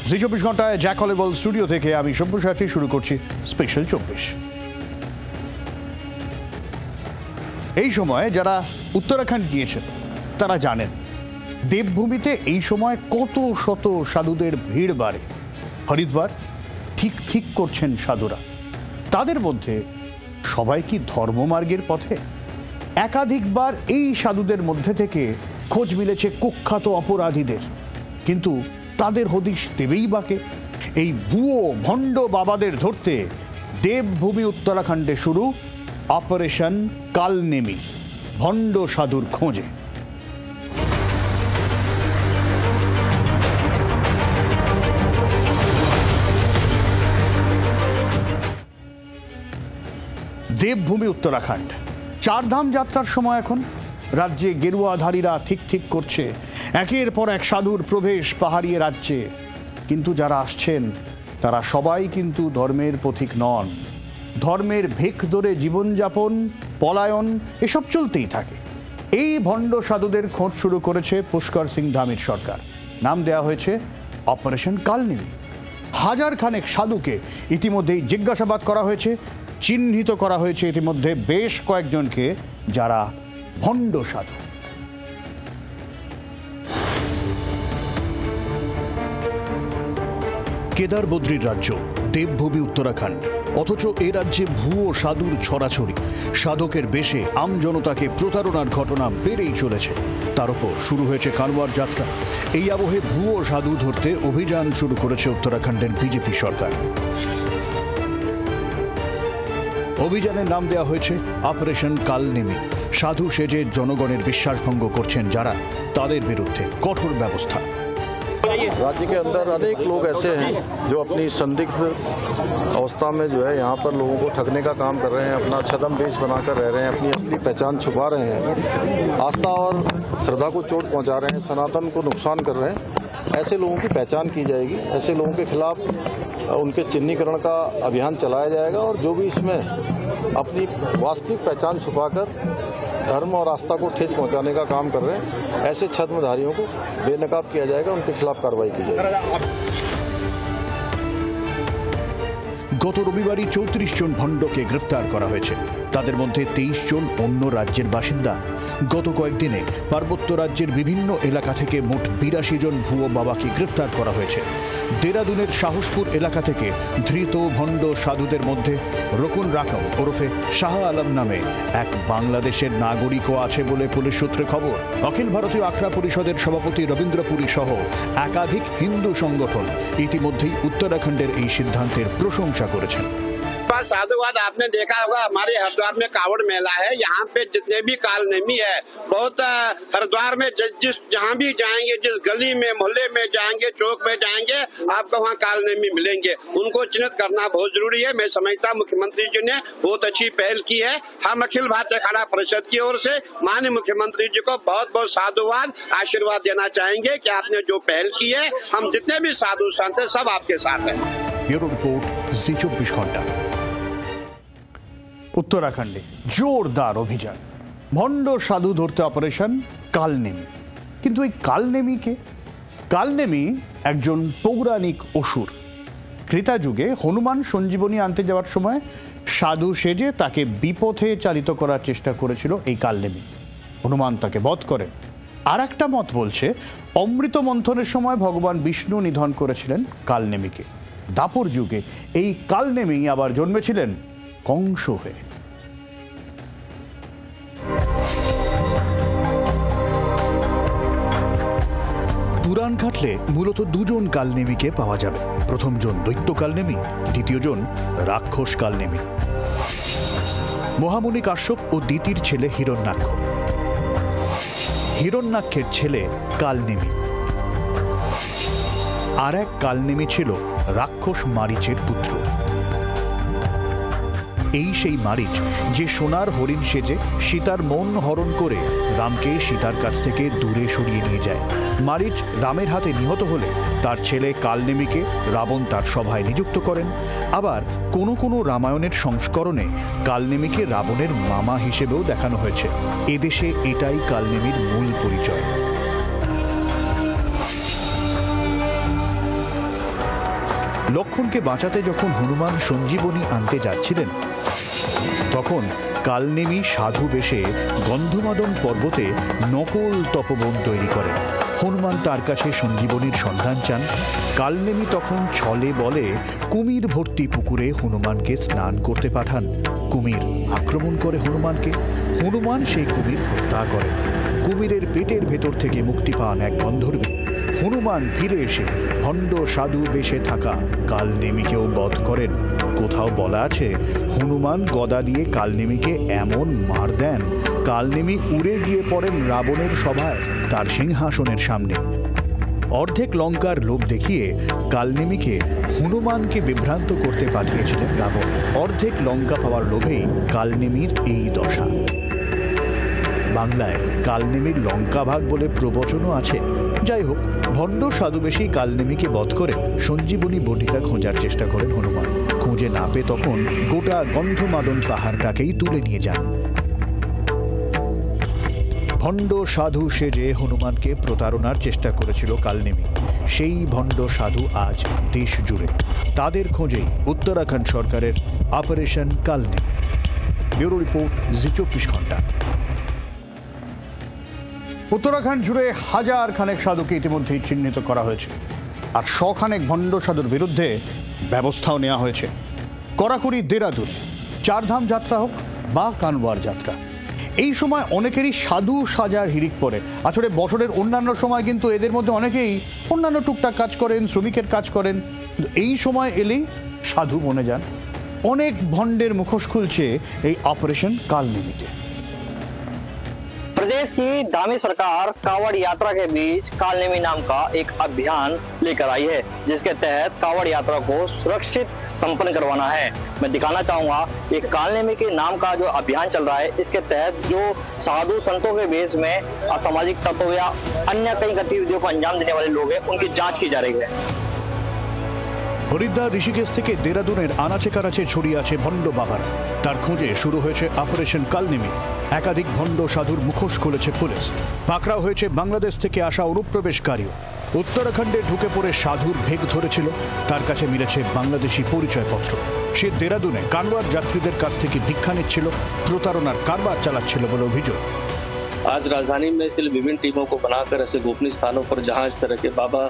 জি 24 ঘন্টায় Jack অলিভল studio থেকে আমি সব্যসাচী শুরু করছি স্পেশাল 24। এই সময় যারা উত্তরাখণ্ড গিয়েছেন তারা জানেন দেবভূমিতে এই সময় কত শত সাধুদের ভিড় বাড়ে। হরিদ্বার ঠিক করছেন সাধুরা। তাদের মধ্যে সবাই কি ধর্মমার্গের পথে? একাধিকবার এই সাধুদের মধ্যে থেকে খোঁজ মিলেছে কুখ্যাত অপরাধীদের, কিন্তু তাদের হদিশ দেবেই বাকে। এই ভুয়ো ভণ্ড বাবাদের ধরতে দেবভূমি উত্তরাখণ্ডে শুরু অপারেশন কালনেমি, ভণ্ড সাধুর খোঁজে। দেবভূমি উত্তরাখণ্ড চারধাম যাত্রার সময় এখন রাজ্যে গেরুয়াধারীরা ঠিক করছে একের পর এক সাধুর প্রবেশ পাহাড়ি রাজ্যে। কিন্তু যারা আসছেন তারা সবাই কিন্তু ধর্মের পথিক নন। ধর্মের ভেক ধরে জীবনযাপন, পলায়ন এসব চলতেই থাকে। এই ভণ্ড সাধুদের খোঁজ শুরু করেছে পুষ্কর সিং ধামির সরকার। নাম দেওয়া হয়েছে অপারেশন কালনেমি। হাজার খানেক সাধুকে ইতিমধ্যেই জিজ্ঞাসাবাদ করা হয়েছে, চিহ্নিত করা হয়েছে ইতিমধ্যে বেশ কয়েকজনকে যারা ভণ্ড সাধু। কেদার বদ্রীর রাজ্য দেবভূমি উত্তরাখণ্ড, অথচ এ রাজ্যে ভুয়ো সাধুর ছড়াছড়ি। সাধকের বেশে আমজনতাকে প্রতারণার ঘটনা বেড়েই চলেছে। তার উপর শুরু হয়েছে কানওয়ার যাত্রা। এই আবহে ভুয়ো সাধু ধরতে অভিযান শুরু করেছে উত্তরাখণ্ডের বিজেপি সরকার। অভিযানের নাম দেওয়া হয়েছে অপারেশন কালনেমি। সাধু সেজে জনগণের বিশ্বাসভঙ্গ করছেন যারা, তাদের বিরুদ্ধে কঠোর ব্যবস্থা। राज्य के अंदर अनेक लोग ऐसे हैं जो अपनी संदिग्ध अवस्था में जो है यहाँ पर लोगों को ठगने का काम कर रहे हैं, अपना छद्म वेश बनाकर रह रहे हैं, अपनी असली पहचान छुपा रहे हैं, आस्था और श्रद्धा को चोट पहुँचा रहे हैं, सनातन को नुकसान कर रहे हैं। ऐसे लोगों की पहचान की जाएगी, ऐसे लोगों के खिलाफ उनके चिन्हीकरण का अभियान चलाया जाएगा और जो भी इसमें अपनी वास्तविक पहचान छुपाकर धर्म और आस्था को ठेस पहुंचाने का काम कर रहे हैं, ऐसे छद्मधारियों को बेनकाब किया जाएगा, उनके खिलाफ कार्रवाई की जाएगी। গত রবিবারই 34 জন ভণ্ডকে গ্রেফতার করা হয়েছে। তাদের মধ্যে 23 জন অন্য রাজ্যের বাসিন্দা। গত কয়েকদিনে পার্বত্য রাজ্যের বিভিন্ন এলাকা থেকে মোট 82 জন ভুয়ো বাবাকে গ্রেফতার করা হয়েছে। দেরাদুনের সাহসপুর এলাকা থেকে ধৃত ভণ্ড সাধুদের মধ্যে রকুন রাকম ওরফে শাহ আলম নামে এক বাংলাদেশের নাগরিকও আছে বলে পুলিশ সূত্রে খবর। অখিল ভারতীয় আখড়া পরিষদের সভাপতি রবীন্দ্র পুরী সহ একাধিক হিন্দু সংগঠন ইতিমধ্যেই উত্তরাখণ্ডের এই সিদ্ধান্তের প্রশংসা করেছেন। साधुवाद आपने देखा होगा, हमारे हरिद्वार में कावड़ मेला है, यहाँ पे जितने भी कालनेमी है बहुत हरिद्वार में जहाँ भी जाएंगे, जिस गली में मोहल्ले में जाएंगे, चौक में जाएंगे, आपको वहाँ कालनेमी मिलेंगे। उनको चिन्हित करना बहुत जरूरी है। मैं समझता मुख्यमंत्री जी ने बहुत अच्छी पहल की है। हम अखिल भारतीय अखाड़ा परिषद की ओर से माननीय मुख्यमंत्री जी को बहुत बहुत साधुवाद आशीर्वाद देना चाहेंगे कि आपने जो पहल की है, हम जितने भी साधु संत हैं सब आपके साथ हैं। ब्यूरो रिपोर्ट जी 24 घंटा। উত্তরাখণ্ডে জোরদার অভিযান, ভণ্ড সাধু ধরতে অপারেশন কালনেমি। কিন্তু এই কালনেমিকে, কালনেমি একজন পৌরাণিক অসুর। ত্রেতা যুগে হনুমান সঞ্জীবনী আনতে যাওয়ার সময় সাধু সেজে তাকে বিপথে চালিত করার চেষ্টা করেছিল এই কালনেমি। হনুমান তাকে বধ করেন। আর একটা মত বলছে অমৃত মন্থনের সময় ভগবান বিষ্ণু নিধন করেছিলেন কালনেমিকে। দাপর যুগে এই কালনেমি আবার জন্মেছিলেন কংস হয়ে। পুরাণ ঘাটলে মূলত দুজন কালনেমিকে পাওয়া যাবে। প্রথম জন দৈত্য কালনেমি, দ্বিতীয় জন রাক্ষস কালনেমি। মহামুনি কাশ্যপ ও দিতির ছেলে হিরণ্যাক্ষ। হিরণ্যাক্ষের ছেলে কালনেমি। আর এক কালনেমি ছিল রাক্ষস মারীচের পুত্র। এই সেই মারীচ যে সোনার হরিণ সেজে সীতার মন হরণ করে রামকে সীতার কাছ থেকে দূরে সরিয়ে নিয়ে যায়। মারীচ রামের হাতে নিহত হলে তার ছেলে কালনেমিকে রাবণ তার সভায় নিযুক্ত করেন। আবার কোনো কোনো রামায়ণের সংস্করণে কালনেমিকে রাবণের মামা হিসেবেও দেখানো হয়েছে। এদেশে এটাই কালনেমির মূল পরিচয়। লক্ষণকে বাঁচাতে যখন হনুমান সঞ্জীবনী আনতে যাচ্ছিলেন তখন কালনেমি সাধু বেশে গন্ধমাদন পর্বতে নকল তপবন তৈরি করেন। হনুমান তার কাছে সঞ্জীবনীর সন্ধান চান। কালনেমি তখন ছলে বলে কুমির ভর্তি পুকুরে হনুমানকে স্নান করতে পাঠান। কুমির আক্রমণ করে হনুমানকে। হনুমান সেই কুমির হত্যা করেন। কুমিরের পেটের ভেতর থেকে মুক্তি পান এক গন্ধর্বী। হনুমান ফিরে এসে ভণ্ড সাধু বেশে থাকা কালনেমিকেও বধ করেন। কোথাও বলা আছে হনুমান গদা দিয়ে কালনেমিকে এমন মার দেন কালনেমি উড়ে গিয়ে পড়েন রাবণের সভায় তার সিংহাসনের সামনে। অর্ধেক লঙ্কার লোভ দেখিয়ে কালনেমিকে হনুমানকে বিভ্রান্ত করতে পাঠিয়েছিলেন রাবণ। অর্ধেক লঙ্কা পাওয়ার লোভেই কালনেমির এই দশা। বাংলায় কালনেমির লঙ্কা ভাগ বলে প্রবচনও আছে। যাই হোক, ভণ্ড সাধুবেশী কালনেমিকে বধ করে সঞ্জীবনী বটিকা খোঁজার চেষ্টা করেন হনুমান। খুঁজে না পেয়ে তখন গোটা গন্ধমাদন পাহাড়টাকেই তুলে নিয়ে যান। ভণ্ড সাধু সেজে হনুমানকে প্রতারণার চেষ্টা করেছিল কালনেমি। সেই ভণ্ড সাধু আজ দেশ জুড়ে। তাদের খোঁজেই উত্তরাখণ্ড সরকারের অপারেশন কালনেমি। ব্যুরো রিপোর্ট, জি 24 ঘন্টা। উত্তরাখণ্ড জুড়ে হাজার খানেক সাধুকে ইতিমধ্যেই চিহ্নিত করা হয়েছে, আর শখানেক ভণ্ড সাধুর বিরুদ্ধে ব্যবস্থাও নেওয়া হয়েছে। কড়াকড়ি দেরাদুন, চারধাম যাত্রা হোক বা কানওয়ার যাত্রা, এই সময় অনেকেরই সাধু সাজার হিড়িক পড়ে। আসলে বছরের অন্যান্য সময় কিন্তু এদের মধ্যে অনেকেই অন্যান্য টুকটাক কাজ করেন, শ্রমিকের কাজ করেন, কিন্তু এই সময় এলেই সাধু বনে যান। অনেক ভণ্ডের মুখোশ খুলছে এই অপারেশন কালনেমিতে। प्रदेश की दामी सरकार कावड़ यात्रा के बीच कालनेमी नाम का एक अभियान लेकर आई है, जिसके तहत कावड़ यात्रा को सुरक्षित संपन्न करवाना है। मैं दिखाना चाहूंगा ये कालनेमी के नाम का जो अभियान चल रहा है, इसके तहत जो साधु संतों के वेश में असामाजिक तत्व या अन्य कई गतिविधियों को अंजाम देने वाले लोग हैं, उनकी जांच की जा रही है। হরিদ্বার ঋষিকেশ থেকে দেরাদুনের আনাচে কানাচে ছড়িয়ে আছে ভণ্ড বাবার। তার খোঁজে শুরু হয়েছে অপারেশন কালনেমি। একাধিক ভণ্ড সাধুর মুখোশ খুলেছে পুলিশ। পাকড়াও হয়েছে বাংলাদেশ থেকে আসা অনুপ্রবেশকারীও। উত্তরাখণ্ডে ঢুকে পড়ে সাধুর ভেগ ধরেছিল, তার কাছে মিলেছে বাংলাদেশি পরিচয়পত্র। সে দেরাদুনে কানওয়ার যাত্রীদের কাছ থেকে ভিক্ষা নিচ্ছিল, প্রতারণার কারবার চালাচ্ছিল বলে অভিযোগ। आज राजधानी में इसलिए विभिन्न टीमों को बनाकर ऐसे गोपनीय स्थानों पर जहां इस तरह के बाबा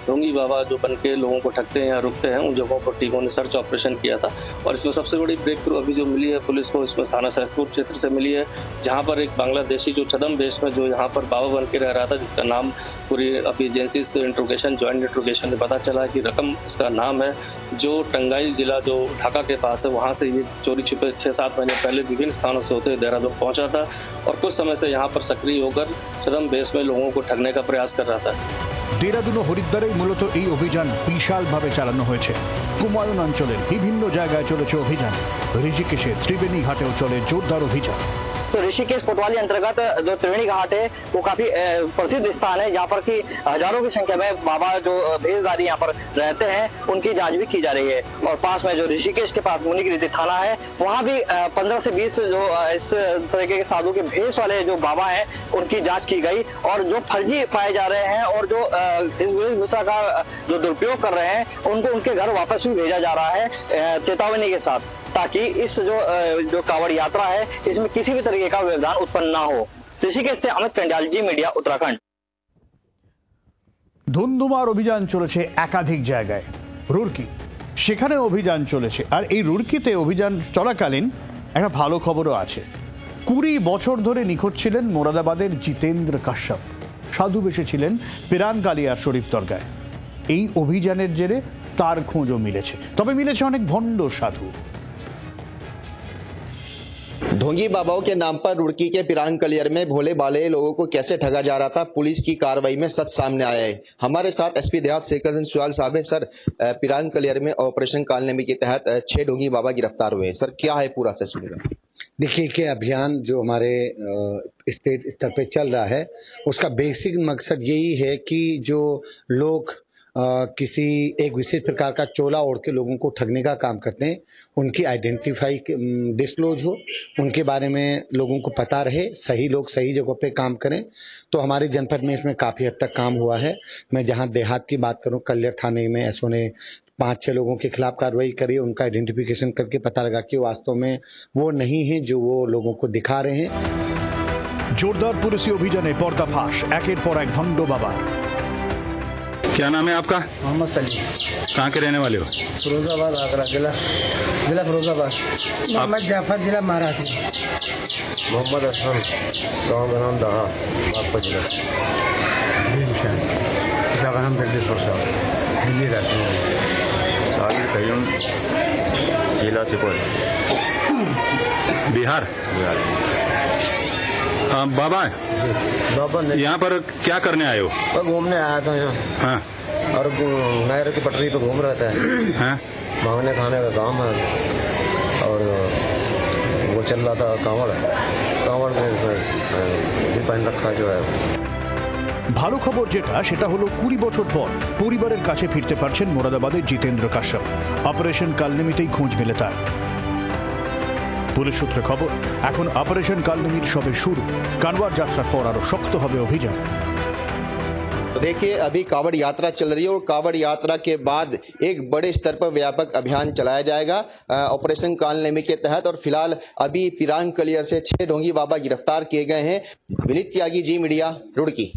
ढोंगी बाबा जो बन के लोगों को ठगते हैं या रुकते हैं, उन जगहों पर टीमों ने सर्च ऑपरेशन किया था। और इसमें सबसे बड़ी ब्रेक थ्रू अभी जो मिली है पुलिस को, इसमें थाना सहसपुर क्षेत्र से मिली है, जहां पर एक बांग्लादेशी जो छदम वेश में जो यहाँ पर बाबा बन के रह रहा था, जिसका नाम पूरी अभी एजेंसी से इंट्रोगेशन ज्वाइंट इंट्रोगेशन में पता चला कि रकम इसका नाम है, जो टंगाइल जिला जो ढाका के पास है, वहाँ से ये चोरी छिपे 6-7 महीने पहले विभिन्न स्थानों से होते देहरादून पहुंचा था और कुछ समय से यहाँ पर सक्रिय होकर छदम बेस में लोगों को ठगने का प्रयास कर रहा था। দেরাদুন ও হরিদ্বারে মূলত এই অভিযান বিশালভাবে চালানো হয়েছে। কুমায়ুন অঞ্চলের বিভিন্ন জায়গায় চলেছে অভিযান। ঋষিকেশে ত্রিবেণী ঘাটেও চলে জোরদার অভিযান। तो ऋषिकेश कोतवाली अंतर्गत जो त्रिवेणी घाट है वो काफी प्रसिद्ध स्थान है, जहाँ पर की हजारों की संख्या में बाबा जो भेषधारी यहाँ पर रहते हैं, उनकी जांच भी की जा रही है। और पास में जो ऋषिकेश के पास मुनिगिरी थाना है, वहाँ भी 15 से 20 जो इस तरीके के साधु के भेष वाले जो बाबा हैं, उनकी जांच की गई। और जो फर्जी पाए जा रहे हैं और जो इस वेशभूषा का जो दुरुपयोग कर रहे हैं, उनको उनके घर वापस भी भेजा जा रहा है चेतावनी के साथ, ताकि इस जो कावड़ यात्रा है इसमें किसी भी तरीके का व्यवधान उत्पन्न ना हो। ऋषिकेश से अमित कंडाल, जी मीडिया, उत्तराखंड। ধুন্ধুমার অভিযান চলেছে একাধিক জায়গায়। রুরকি, সেখানে অভিযান চলেছে। আর এই রুরকিতে অভিযান চলাকালীন একটা ভালো খবরও আছে। 20 বছর ধরে নিখোঁজ ছিলেন মোরাদাবাদের জিতেন্দ্র কাশ্যপ। সাধু বেশে ছিলেন পিরান কালিয়ার শরীফ দরগায়। এই অভিযানের জেরে তার খোঁজও মিলেছে, তবে মিলেছে অনেক ভণ্ড সাধু। ढोंगी बाबाओं के नाम पर रुड़की के पिरांग कलियर में भोले भाले लोगों को कैसे ठगा जा रहा था, पुलिस की कार्रवाई में सच सामने आया है। हमारे साथ एसपी देहात शेखर सुयाल साहब है। सर, पिरांग कलियर में ऑपरेशन कालनेमी के तहत 6 ढोंगी बाबा गिरफ्तार हुए हैं। सर, क्या है पूरा सिलसिला? देखिए कि अभियान जो हमारे स्टेट स्तर पे चल रहा है, उसका बेसिक मकसद यही है कि जो लोग किसी एक विशेष प्रकार का चोला ओढ़ के लोगों को ठगने का काम करते हैं, उनकी आइडेंटिफाई डिस्क्लोज हो, उनके बारे में लोगों को पता रहे, सही लोग सही जगह पे काम करें। तो हमारे जनपद में इसमें काफ़ी हद तक काम हुआ है। मैं जहां देहात की बात करूं, कलियर थाने में एसओ ने 5-6 लोगों के खिलाफ कार्रवाई करी, उनका आइडेंटिफिकेशन करके पता लगा कि वास्तव में वो नहीं है जो वो लोगों को दिखा रहे हैं। जोरदार पुलिस अभियाने पर्दाफाश एकेर पर एक भंड बाबा। क्या नाम है आपका? मोहम्मद सलीम। कहाँ के रहने वाले हो? फिरोजाबाद आगरा जिला फिरोजाबाद। मोहम्मद जाफर जिला महाराष्ट्र। मोहम्मद असलम, गाँव का नाम दहा, बागपत जिला। हम दिल्ली रहते हैं। साहिल कयूम, जिला सुपौल, बिहार। बाबा यहाँ पर क्या करने आए हो? घूमने आया था यहाँ। हाँ। और नहर की पटरी पे घूम रहा था। हाँ। मांगने खाने का काम है और वो चल रहा था कांवड़ में भी पहन रखा जो है। ভালো খবর যেটা সেটা হলো 20 বছর পর পরিবারের কাছে ফিরতে পারছেন মোরাদাবাদের জিতেন্দ্র কাশ্যপ। অপারেশন কালনেমিতেই খোঁজ মেলে তার। পুলিশ সূত্রে খবর, এখন অপারেশন কালনেমির সবে শুরু। কানওয়ার যাত্রার পর আরো শক্ত হবে অভিযান। देखिए, अभी कावड़ यात्रा चल रही है और कावड़ यात्रा के बाद एक बड़े स्तर पर व्यापक अभियान चलाया जाएगा ऑपरेशन कालनेमी के तहत। और फिलहाल अभी पिरांग कलियर से 6 ढोंगी बाबा गिरफ्तार किए गए हैं। विनीत त्यागी, जी मीडिया, रुड़की।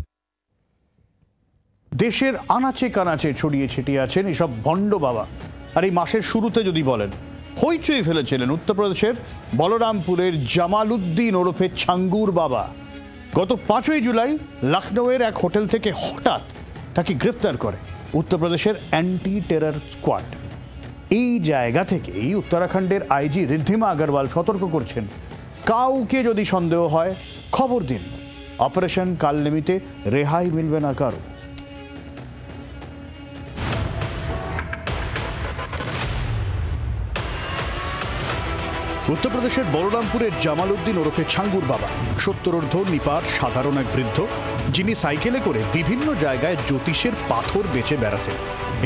দেশের আনাচে কানাচে ছড়িয়ে ছিটিয়ে আছেন এসব ভণ্ড বাবা। আর এই মাসের শুরুতে যদি বলেন, হইচই ফেলেছিলেন উত্তরপ্রদেশের বলরামপুরের জামালউদ্দিন ওরফে ছাঙ্গুর বাবা। গত 5ই জুলাই লখনৌয়ের এক হোটেল থেকে হঠাৎ তাকে গ্রেফতার করে উত্তরপ্রদেশের অ্যান্টি টেরর স্কোয়াড। এই জায়গা থেকেই উত্তরাখণ্ডের আইজি ঋদ্ধিমা আগরওয়াল সতর্ক করছেন, কাউকে যদি সন্দেহ হয় খবর দিন, অপারেশন কালনেমিতে রেহাই মিলবে না কারো। উত্তরপ্রদেশের বলরামপুরের জামালউদ্দিন ওরফে ছাঙ্গুর বাবা 70 নিপার সাধারণ এক বৃদ্ধ, যিনি সাইকেলে করে বিভিন্ন জায়গায় জ্যোতিষের পাথর বেচে বেড়াতেন।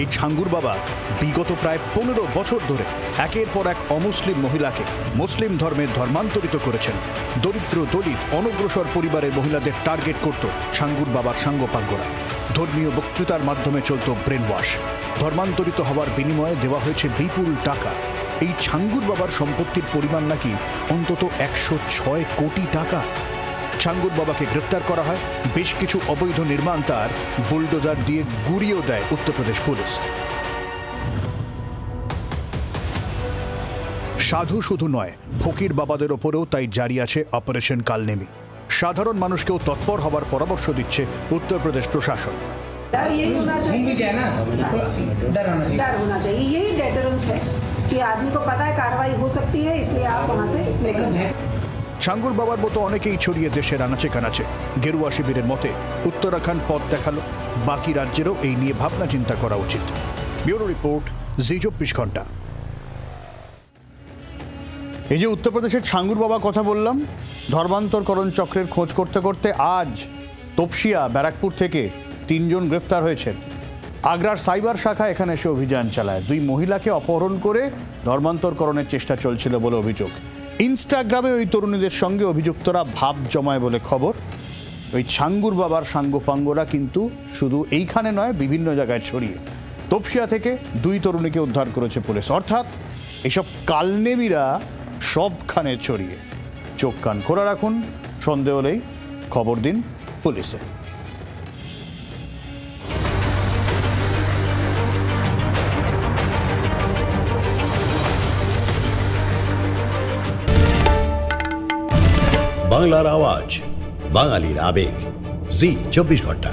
এই ছাঙ্গুর বাবা বিগত প্রায় 15 বছর ধরে একের পর এক অমুসলিম মহিলাকে মুসলিম ধর্মে ধর্মান্তরিত করেছেন। দরিদ্র দলিত অনগ্রসর পরিবারের মহিলাদের টার্গেট করত ছাঙ্গুর বাবার সাঙ্গপাঙ্গরা। ধর্মীয় বক্তৃতার মাধ্যমে চলত ব্রেন ওয়াশ। ধর্মান্তরিত হওয়ার বিনিময়ে দেওয়া হয়েছে বিপুল টাকা। এই ছাঙ্গুর বাবার সম্পত্তির পরিমাণ নাকি অন্তত 106 কোটি টাকা। ছাঙ্গুর বাবাকে গ্রেফতার করা হয়। বেশ কিছু অবৈধ নির্মাণ তার বুলডোজার দিয়ে গুড়িয়েও দেয় উত্তরপ্রদেশ পুলিশ। সাধু শুধু নয়, ফকির বাবাদের ওপরেও তাই জারি আছে অপারেশন কালনেমি। সাধারণ মানুষকেও তৎপর হবার পরামর্শ দিচ্ছে উত্তরপ্রদেশ প্রশাসন। यही होना चाहिए ना, डर होना चाहिए। यही डेटरेंस है कि आदमी को पता है कार्रवाई हो सकती है, इसलिए आप वहां से लेकर जाएं। ছাঙ্গুর বাবার মতো অনেকেই ছড়িয়ে দেশের আনাচে কানাচে। গেরুয়া শিবিরের মতে উত্তরাখণ্ড পথ দেখালো, বাকি রাজ্যেরও এই নিয়ে ভাবনা চিন্তা করা উচিত। ব্যুরো রিপোর্ট, জি 24 ঘন্টা। এই যে উত্তরপ্রদেশের ছাঙ্গুর বাবা কথা বললাম, ধর্মান্তরকরণ চক্রের খোঁজ করতে করতে আজ তপসিয়া ব্যারাকপুর থেকে 3 জন গ্রেফতার হয়েছেন। আগ্রার সাইবার শাখা এখানে এসে অভিযান চালায়। 2 মহিলাকে অপহরণ করে ধর্মান্তরকরণের চেষ্টা চলছিল বলে অভিযোগ। ইনস্টাগ্রামে ওই তরুণীদের সঙ্গে অভিযুক্তরা ভাব জমায় বলে খবর। ওই ছাঙ্গুর বাবার সাঙ্গপাঙ্গরা কিন্তু শুধু এইখানে নয়, বিভিন্ন জায়গায় ছড়িয়ে। তপসিয়া থেকে 2 তরুণীকে উদ্ধার করেছে পুলিশ। অর্থাৎ এসব কালনেমিরা সবখানে ছড়িয়ে। চোখ কান খোলা রাখুন, সন্দেহ হলেই খবর দিন পুলিশে। বাংলার আওয়াজ, বাঙালির আবেগ, জি 24 ঘন্টা।